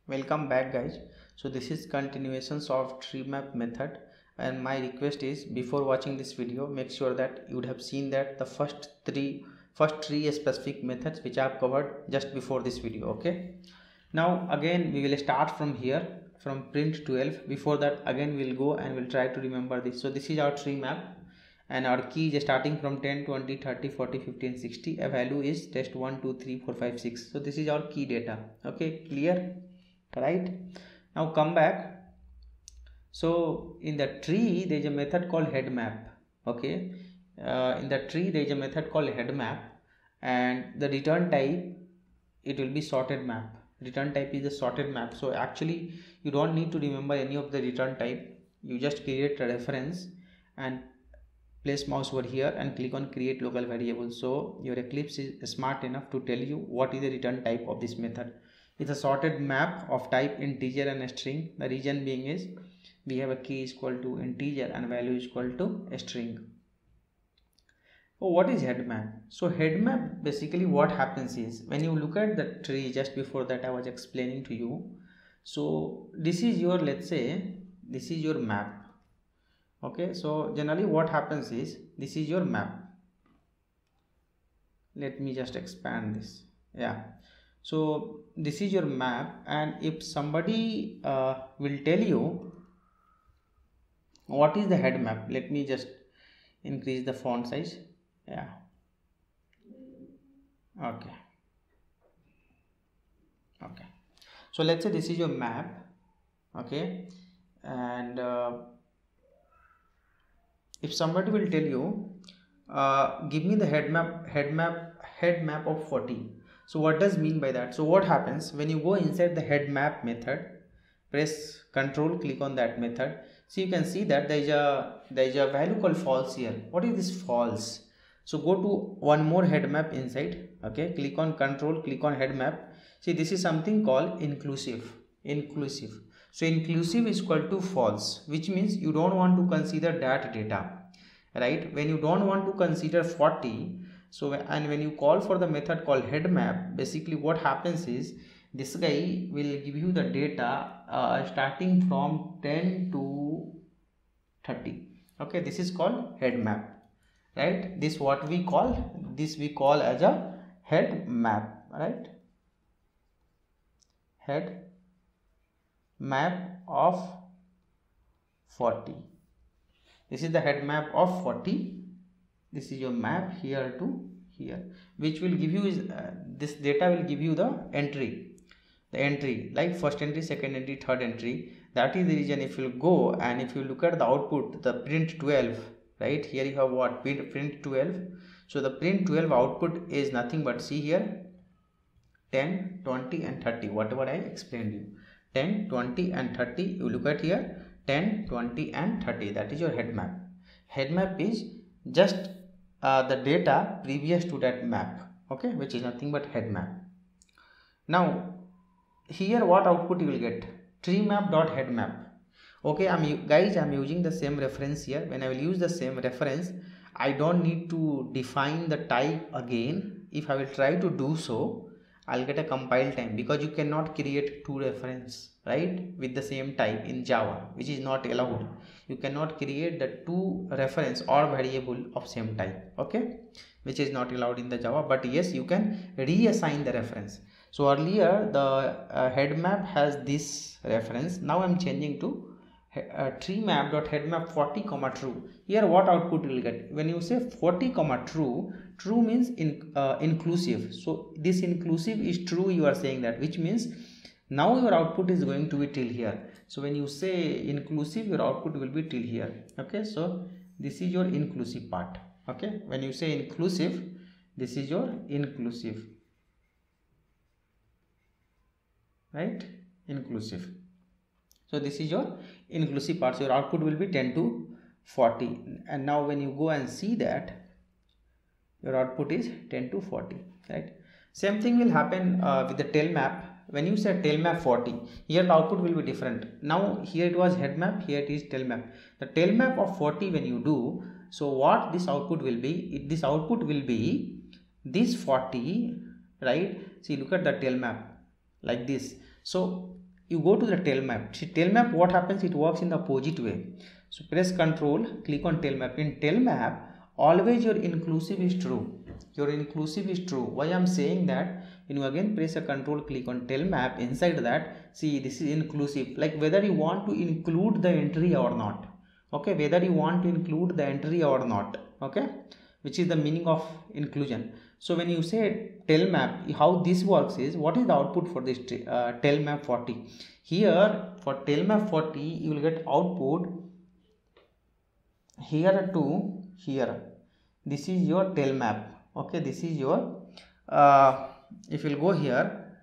Welcome back guys. So this is continuations of tree map method, and my request is before watching this video make sure that you would have seen that the first three specific methods which I have covered just before this video. Okay, now again we will start from here from print 12. Before that again we'll go and we'll try to remember this. So this is our tree map and our key is starting from 10, 20, 30, 40, 50 and 60. A value is test 1, 2, 3, 4, 5, 6. So this is our key data. Okay, clear? Right, now come back. So in the tree there is a method called head map. Okay, in the tree there is a method called head map, and the return type, it will be sorted map. Return type is a sorted map. So actually you don't need to remember any of the return type. You just create a reference and place mouse over here and click on create local variable. So your Eclipse is smart enough to tell you what is the return type of this method. It's a sorted map of type integer and string. The reason being is we have a key is equal to integer and value is equal to a string. So what is head map? So head map, basically what happens is when you look at the tree, just before that I was explaining to you. So this is your, let's say this is your map. Okay, so generally what happens is this is your map. Let me just expand this. Yeah, so this is your map, and if somebody will tell you what is the head map, let me just increase the font size. Yeah, okay, so let's say this is your map. Okay, and if somebody will tell you give me the head map of 40. So what does mean by that? So what happens when you go inside the head map method, press control, click on that method. So you can see that there is a value called false here. What is this false? So go to one more head map inside. Okay, click on control, click on head map. See, this is something called inclusive. So inclusive is equal to false, which means you don't want to consider that data, right? When you don't want to consider 40, so and when you call for the method called head map, basically what happens is this guy will give you the data starting from 10 to 30. Okay, this is called head map, right? This what we call as a head map, right? Head map of 40. This is the head map of 40. This is your map here to here, which will give you is this data will give you the entry like first entry, second entry, third entry. That is the reason if you go and if you look at the output, the print 12, right? Here you have what? Print 12. So the print 12 output is nothing but, see here, 10, 20 and 30, whatever I explained you. 10, 20 and 30, you look at here, 10, 20 and 30, that is your head map. Head map is just the data previous to that map, okay, which is nothing but head map. Now here what output you will get? Tree map dot head map. Okay, I'm using the same reference here. When I will use the same reference, I don't need to define the type again. If I will try to do so, I'll get a compile time, because you cannot create two reference, right, with the same type in Java, which is not allowed. You cannot create the two reference or variable of same type, okay, which is not allowed in the Java. But yes, you can reassign the reference. So earlier the head map has this reference. Now I'm changing to tree map dot head map 40 comma true. Here what output you will get when you say 40 comma true? True means inclusive. So this inclusive is true, you are saying that, which means now your output is going to be till here. So when you say inclusive, your output will be till here. Okay, so this is your inclusive part. Okay, when you say inclusive, this is your inclusive, right? Inclusive. So this is your inclusive part. So your output will be 10 to 40. And now when you go and see that, your output is 10 to 40, right? Same thing will happen with the tail map. When you say tail map 40, here the output will be different. Now here it was head map, here it is tail map. The tail map of 40 when you do, so what this output will be? This output will be this 40, right? See, look at the tail map like this. So you go to the tail map. See, tail map, what happens, it works in the opposite way. So press control, click on tail map. In tail map, always your inclusive is true. Your inclusive is true. Why I'm saying that? When you again press a control, click on tail map, inside that, see, this is inclusive, like whether you want to include the entry or not. Okay, whether you want to include the entry or not. Okay, which is the meaning of inclusion. So when you say tail map, how this works is, what is the output for this tail map 40? Here for tail map 40, you will get output here to here. This is your tail map. Okay, this is your if you'll go here,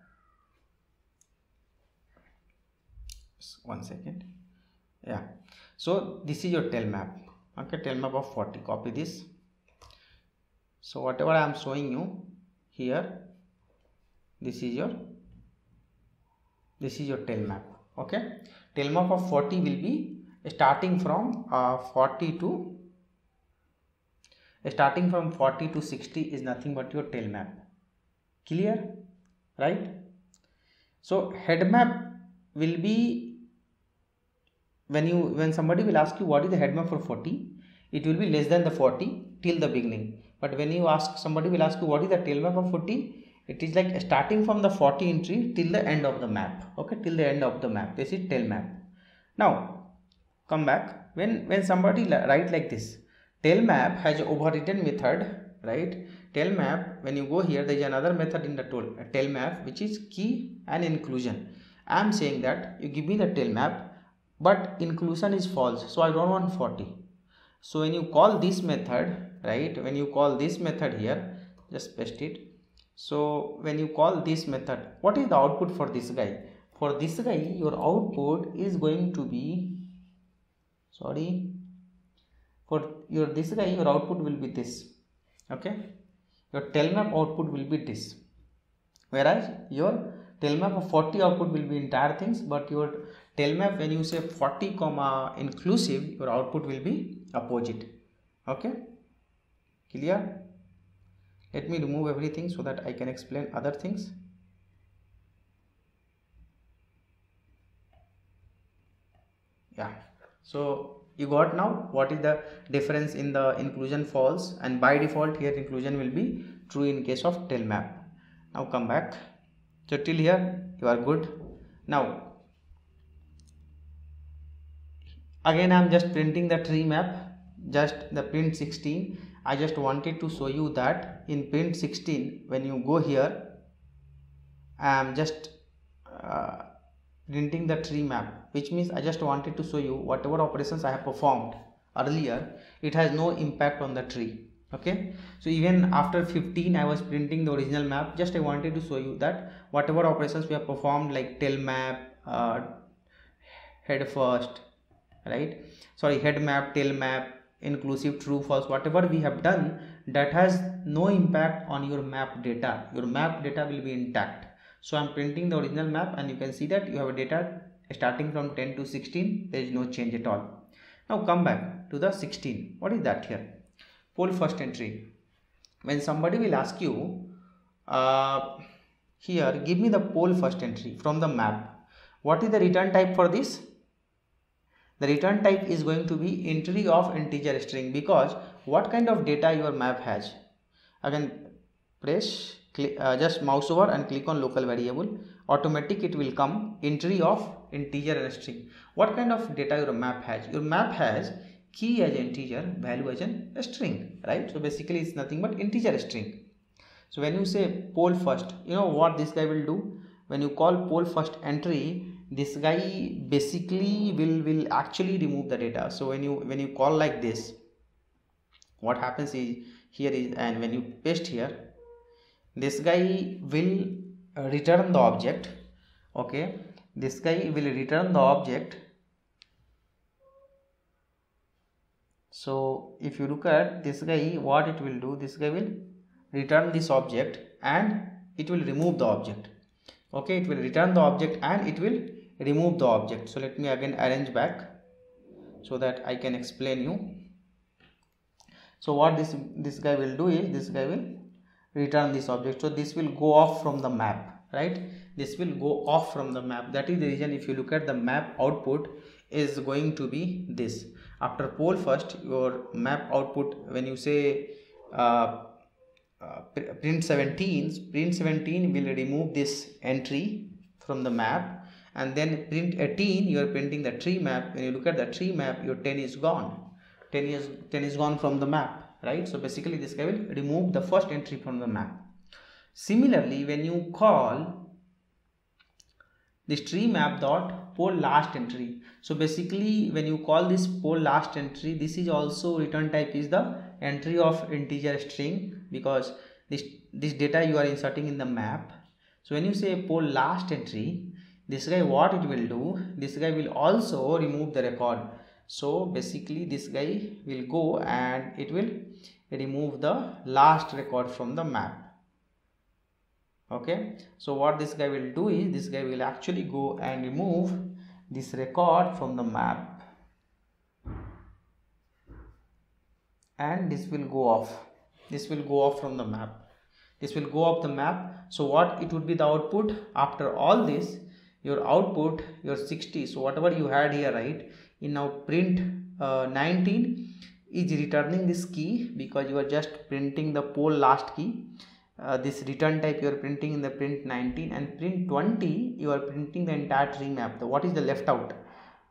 one second, yeah, so this is your tail map. Okay, tail map of 40, copy this. So whatever I am showing you here, this is your tail map. Okay, tail map of 40 will be starting from 40 to 60 is nothing but your tail map. Clear, right? So head map will be, when somebody will ask you what is the head map for 40, it will be less than the 40 till the beginning. But when you ask, somebody will ask you what is the tail map of 40, it is like starting from the 40 entry till the end of the map. Okay, till the end of the map, this is tail map. Now come back, when somebody write like this, tail map has an overridden method, right? Tail map, when you go here, there is another method in the tail map, which is key and inclusion. I am saying that you give me the tail map, but inclusion is false, so I don't want 40. So when you call this method, right, when you call this method here, just paste it. So when you call this method, what is the output for this guy? For this guy, your output is going to be, for this guy, your output will be this. Okay, your tail map output will be this, whereas your tail map of 40 output will be entire things, but your tail map, when you say 40 comma inclusive, your output will be opposite. Okay, clear? Let me remove everything so that I can explain other things. Yeah, so you got now what is the difference in the inclusion false, and by default here inclusion will be true in case of tail map. Now come back. So till here you are good. Now again I am just printing the tree map, just the print 16. I just wanted to show you that in print 16, when you go here, I am just printing the tree map, which means I just wanted to show you whatever operations I have performed earlier, it has no impact on the tree. Okay, so even after 15 I was printing the original map, just I wanted to show you that whatever operations we have performed, like tail map, head first, right, sorry, head map, tail map, inclusive, true, false, whatever we have done, that has no impact on your map data. Your map data will be intact. So I'm printing the original map, and you can see that you have a data starting from 10 to 16. There is no change at all. Now come back to the 16. What is that here? Poll first entry. When somebody will ask you here, give me the poll first entry from the map, what is the return type for this? The return type is going to be entry of integer string, because what kind of data your map has? Again, press, just mouse over and click on local variable. Automatic it will come entry of integer and string. What kind of data your map has? Your map has key as integer, value as a string, right? So basically it's nothing but integer string. So when you say poll first, you know what this guy will do? When you call poll first entry, this guy basically will actually remove the data. So when you call like this, what happens is, here is, and when you paste here, this guy will return the object. Okay, this guy will return the object. So if you look at this guy, what it will do, this guy will return this object and it will remove the object. Okay, it will return the object and it will remove the object. So let me again arrange back so that I can explain you. So what this guy will do is, this guy will return this object. So this will go off from the map, right? this will go off from the map. That is the reason if you look at the map output is going to be this. After pole first, your map output, when you say print 17 will remove this entry from the map, and then print 18 you are printing the tree map. When you look at the tree map, your 10 is gone. 10 is gone from the map, right? So basically this guy will remove the first entry from the map. Similarly, when you call this tree map dot poll last entry, so basically when you call this poll last entry, this is also return type is the entry of integer string, because this data you are inserting in the map. So when you say poll last entry, this guy, what it will do, this guy will also remove the record. So basically this guy will go and it will remove the last record from the map. Okay, so what this guy will do is, this guy will actually go and remove this record from the map, and this will go off. This will go off from the map. This will go off the map. So what it would be the output after all this? Your output, your 60. So whatever you had here, right? In now print 19 is returning this key, because you are just printing the poll last key. This return type you are printing in the print 19, and print 20 you are printing the entire tree map. What is the left out?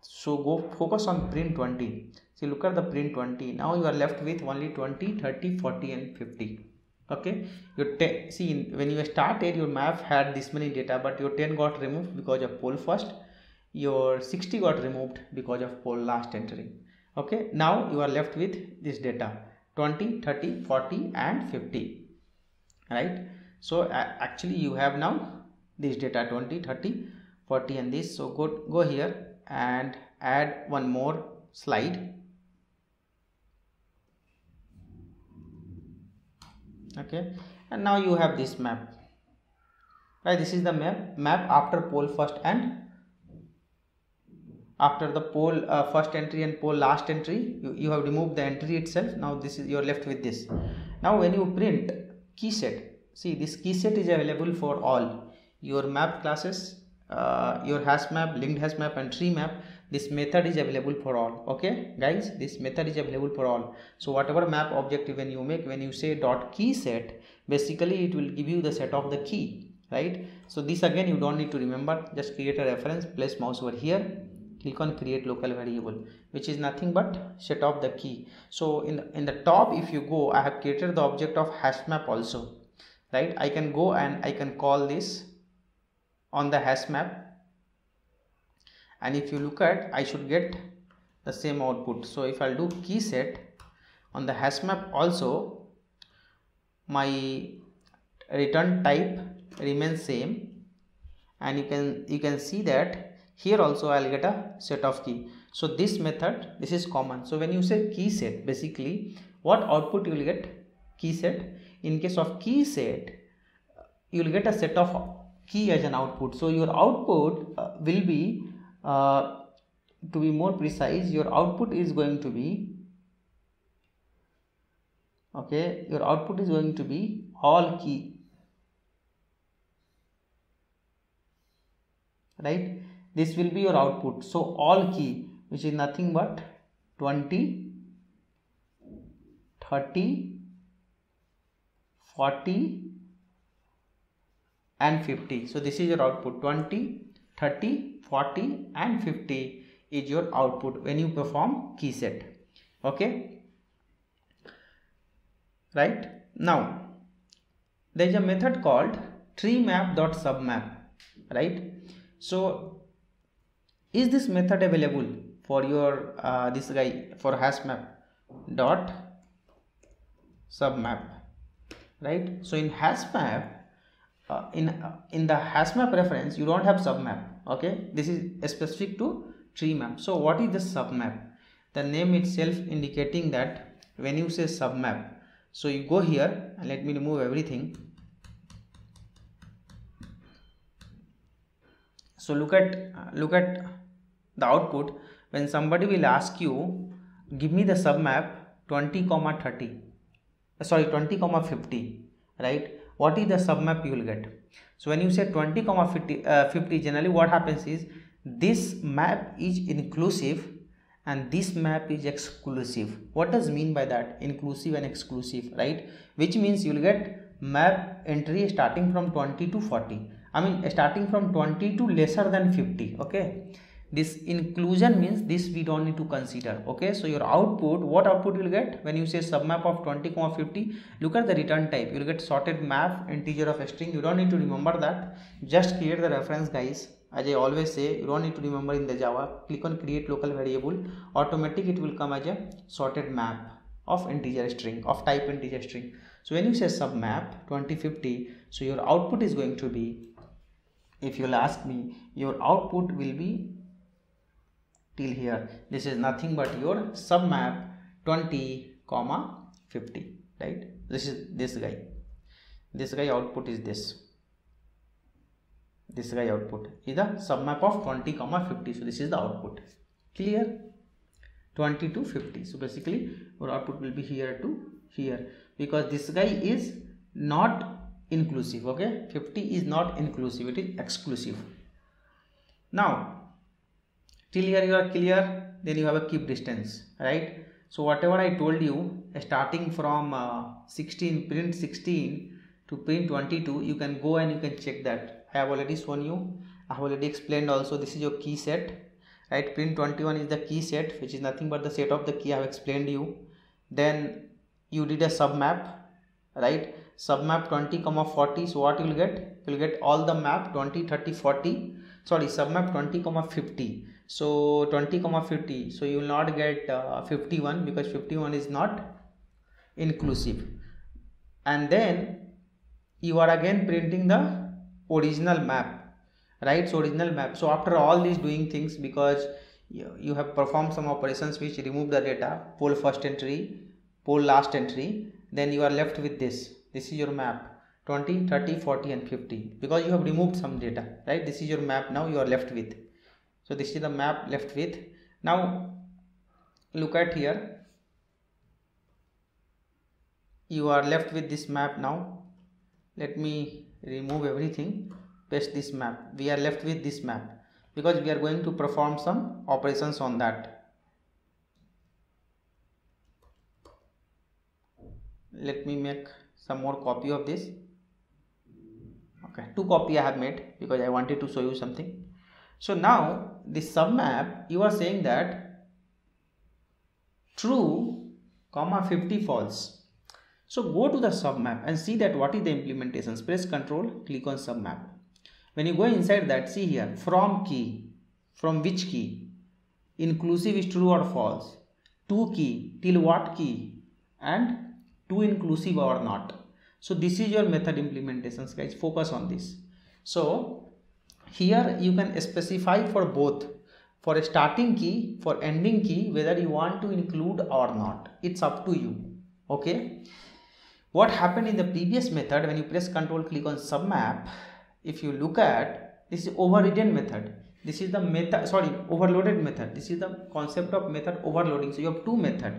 So go focus on print 20. So look at the print 20. Now you are left with only 20, 30, 40 and 50. Okay, your see, when you started your map had this many data, but your 10 got removed because of poll first, your 60 got removed because of poll last entry. Okay, now you are left with this data 20, 30, 40 and 50. Right, so actually you have now this data 20, 30, 40 and this. So go here and add one more slide. Okay, and now you have this map, right? This is the map after poll first and after the poll first entry and poll last entry. You have removed the entry itself. Now this is, you are left with this. Now when you print key set, see, this key set is available for all your map classes, your hash map, linked hash map and tree map. This method is available for all. Okay guys, this method is available for all. So whatever map objective when you make, when you say dot key set, basically it will give you the set of the key, right? So this again you don't need to remember, just create a reference, place mouse over here, click on create local variable, which is nothing but set of the key. So in the top, if you go, I have created the object of hash map also, right? I can go and I can call this on the hash map, and if you look at, I should get the same output. So if I'll do key set on the hash map also, my return type remains same, and you can see that here also I'll get a set of key. So this method, this is common. So when you say key set, basically what output you will get? Key set. In case of key set, you will get a set of key as an output. So your output will be to be more precise, your output is going to be, okay, your output is going to be all key, right? This will be your output. So all key, which is nothing but 20, 30, 40 and 50. So this is your output. 20, 30, 40 and 50 is your output when you perform key set. Okay, right? Now there is a method called treemap.submap, right? So is this method available for your this guy, for hash map dot submap, right? So in hash map, in the hash map reference, you don't have submap. Okay, this is specific to tree map. So what is the submap? The name itself indicating that when you say submap, so you go here and let me remove everything. So look at the output. When somebody will ask you, give me the submap 20, 30, sorry 20, 50, right? What is the submap you will get? So when you say 20 comma 50, generally what happens is this map is inclusive and this map is exclusive. What does mean by that? Inclusive and exclusive, right? Which means you will get map entry starting from 20 to 40. I mean starting from 20 to lesser than 50. Okay, this inclusion means this we don't need to consider. Okay, so your output, what output you will get when you say submap of 20, 50? Look at the return type. You will get sorted map integer of a string. You don't need to remember that, just create the reference, guys. As I always say, you don't need to remember in the Java. Click on create local variable, automatic it will come as a sorted map of integer string, of type integer string. So when you say submap 2050, so your output is going to be, if you'll ask me, your output will be till here. This is nothing but your submap 20 comma 50, right? This is this guy output is this guy output is the submap of 20 comma 50. So this is the output. Clear? 20 to 50. So basically your output will be here to here, because this guy is not inclusive. Okay, 50 is not inclusive, it is exclusive. Now till here you are clear. Then you have a keep distance, right? So whatever I told you, starting from 16, print 16 to print 22, you can go and you can check that. I have already shown you, I have already explained also. This is your key set, right? Print 21 is the key set, which is nothing but the set of the key I have explained you. Then you did a submap, right? Submap 20 comma 40. So what you will get? You will get all the map 20, 30, 40. Sorry, submap 20 comma 50. So 20 comma 50. So you will not get 51, because 51 is not inclusive. And then you are again printing the original map, right? So original map. So after all these doing things, because you have performed some operations which remove the data, poll first entry, poll last entry, then you are left with this. This is your map 20, 30, 40 and 50, because you have removed some data, right? This is your map now you are left with. So this is the map left with. Now look at here, you are left with this map now. Let me remove everything, paste this map. We are left with this map because we are going to perform some operations on that. Let me make some more copy of this. Okay, 2 copy I have made because I wanted to show you something. So now this submap, you are saying that true comma 50 false. So go to the submap and see that what is the implementations. Press Ctrl, click on submap. When you go inside that, see here from key, from which key, inclusive is true or false, to key, till what key, and to inclusive or not. So this is your method implementations, guys. Focus on this. So here you can specify for both, for a starting key, for ending key, whether you want to include or not. It's up to you. Okay. What happened in the previous method, when you press Ctrl, click on submap, if you look at, this is overridden method. This is the method, sorry, overloaded method. This is the concept of method overloading. So you have 2 methods.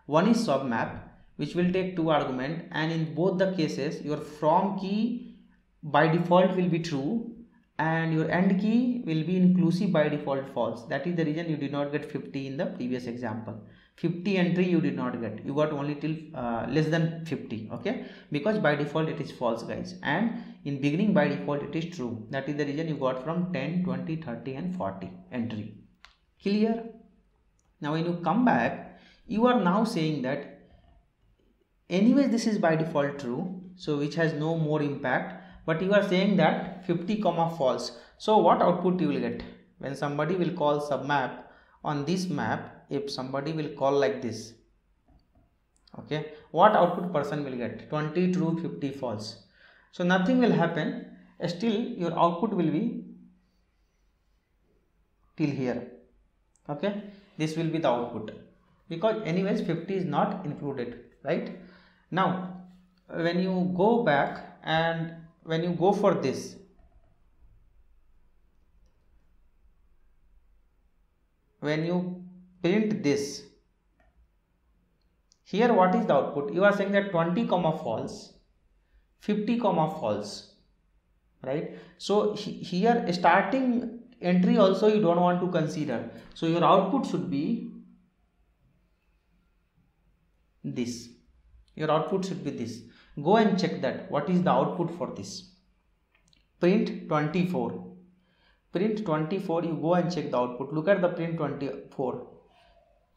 One is submap, which will take 2 arguments, and in both the cases your from key by default will be true and your end key will be inclusive by default false. That is the reason you did not get 50 in the previous example. 50 entry you did not get, you got only till less than 50. Okay, because by default it is false, guys, and in beginning by default it is true. That is the reason you got from 10, 20, 30 and 40 entry. Clear? Now when you come back, you are now saying that anyways this is by default true, so which has no more impact, but you are saying that 50 comma false. So what output you will get when somebody will call submap on this map? If somebody will call like this, okay, what output person will get? 20 true, 50 false. So nothing will happen, still your output will be till here. Okay, this will be the output, because anyways 50 is not included, right? Now when you go back and when you go for this, when you print this, here what is the output? You are saying that 20 comma false, 50 comma false, right? So here starting entry also you don't want to consider. So your output should be this. Your output should be this. Go and check that what is the output for this. Print 24. Print 24, you go and check the output. Look at the print 24.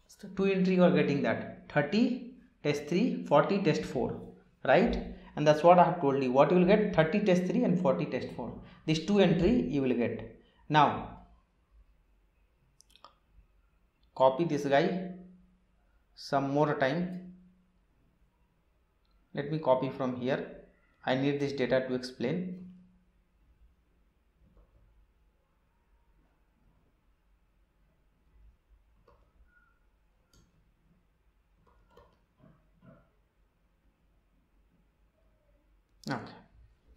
So 2 entry you are getting that 30 test 3, 40 test 4, right? And that's what I have told you. What you will get? 30 test 3 and 40 test 4. These 2 entry you will get. Now copy this guy some more time. Let me copy from here. I need this data to explain.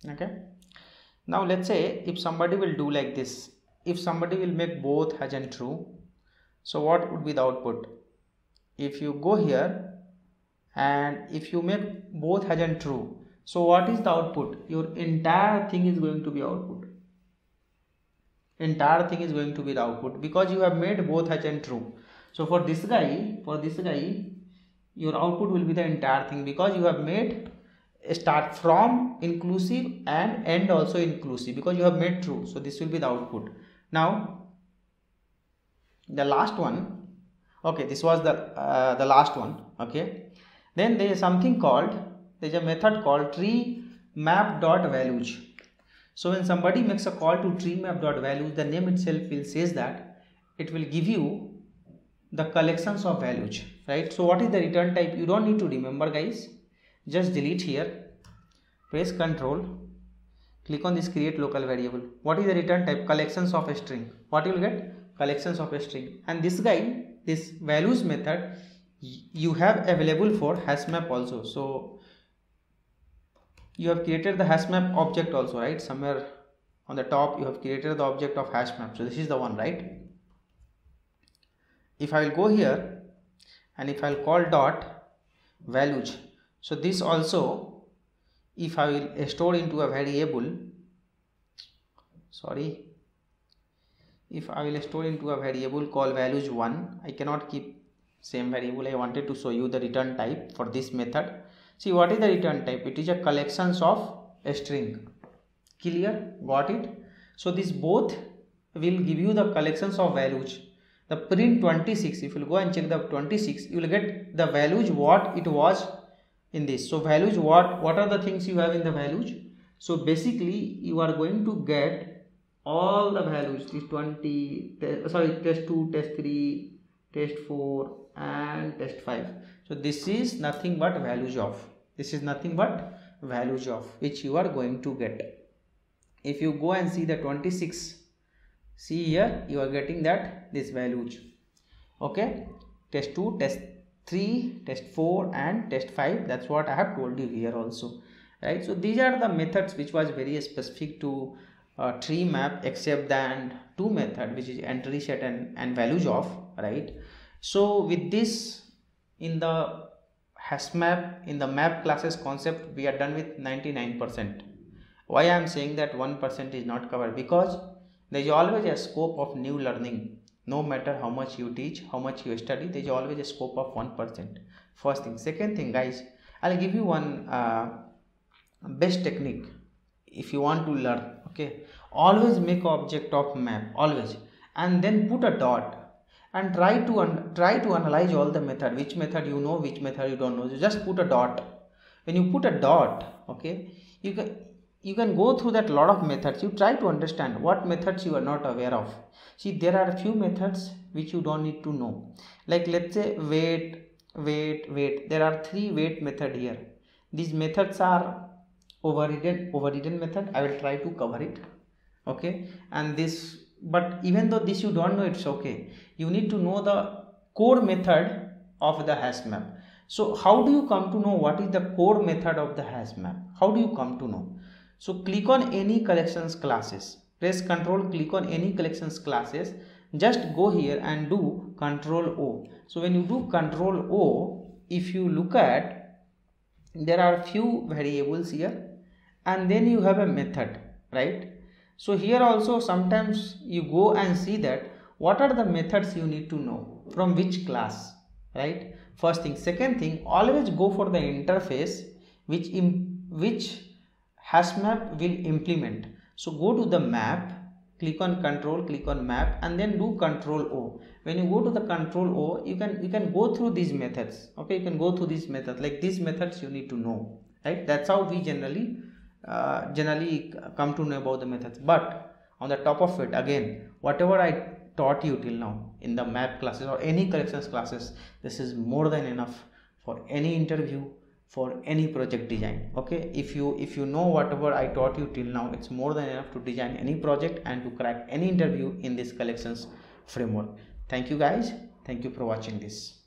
Okay. Now let's say if somebody will do like this, if somebody will make both Haj and true, so what would be the output? If you go here and if you make both Haj and true, so what is the output? Your entire thing is going to be output. Entire thing is going to be the output because you have made both Haj and true. So for this guy, your output will be the entire thing because you have made start from inclusive and end also inclusive because you have made true. So this will be the output. Now the last one, okay, this was the last one. Okay, then there is something called, there is a method called tree map.values. So when somebody makes a call to tree map.values, the name itself will says that it will give you the collections of values, right? So what is the return type? You don't need to remember, guys. Just delete here, press Ctrl, click on this create local variable. What is the return type? Collections of a string. What you will get? Collections of a string. And this guy, this values method you have available for HashMap also. So you have created the HashMap object also, right? Somewhere on the top you have created the object of HashMap. So this is the one, right? If I will go here and if I will call dot values, so this also, if I will store into a variable, sorry, if I will store into a variable called values 1, I cannot keep same variable. I wanted to show you the return type for this method. See, what is the return type? It is a collections of a string. Clear? Got it? So this both will give you the collections of values. The print 26, if you will go and check the 26, you will get the values what it was in this. So values, what are the things you have in the values? So basically you are going to get all the values, this 20, test 2, test 3, test 4 and test 5. So this is nothing but values of, which you are going to get. If you go and see the 26, see here you are getting that this values. Okay, test 2, test 3, test 4 and test 5. That's what I have told you here also, right? So these are the methods which was very specific to tree map, except than two method, which is entry set and values of, right? So with this, in the HashMap, in the map classes concept, we are done with 99%. Why I am saying that 1% is not covered? Because there is always a scope of new learning. No matter how much you teach, how much you study, there is always a scope of 1%. First thing. Second thing, guys, I'll give you one best technique if you want to learn. Okay, always make an object of map, always, and then put a dot and try to analyze all the method, which method you know, which method you don't know. You just put a dot. When you put a dot, okay, you can go through that lot of methods. You try to understand what methods you are not aware of. See, there are a few methods which you don't need to know. Like let's say wait. There are 3 wait method here. These methods are overridden method. I will try to cover it. Okay, and this, but even though this you don't know, it's okay. You need to know the core method of the HashMap. So how do you come to know what is the core method of the HashMap? How do you come to know? So click on any collections classes, press Ctrl, click on any collections classes, just go here and do Ctrl O. So when you do Ctrl O, if you look at, there are few variables here and then you have a method. right? So here also sometimes you go and see that what are the methods you need to know from which class, right? First thing. Second thing, always go for the interface which HashMap will implement. So go to the map, click on control, click on map, and then do control O. When you go to the control O, you can go through these methods. Okay, you can go through these methods. Like these methods you need to know, right? That's how we generally come to know about the methods. But on the top of it, again, whatever I taught you till now in the map classes or any collections classes, this is more than enough for any interview, for any project design. Okay, if you know whatever I taught you till now, it's more than enough to design any project and to crack any interview in this collections framework. Thank you guys, thank you for watching this.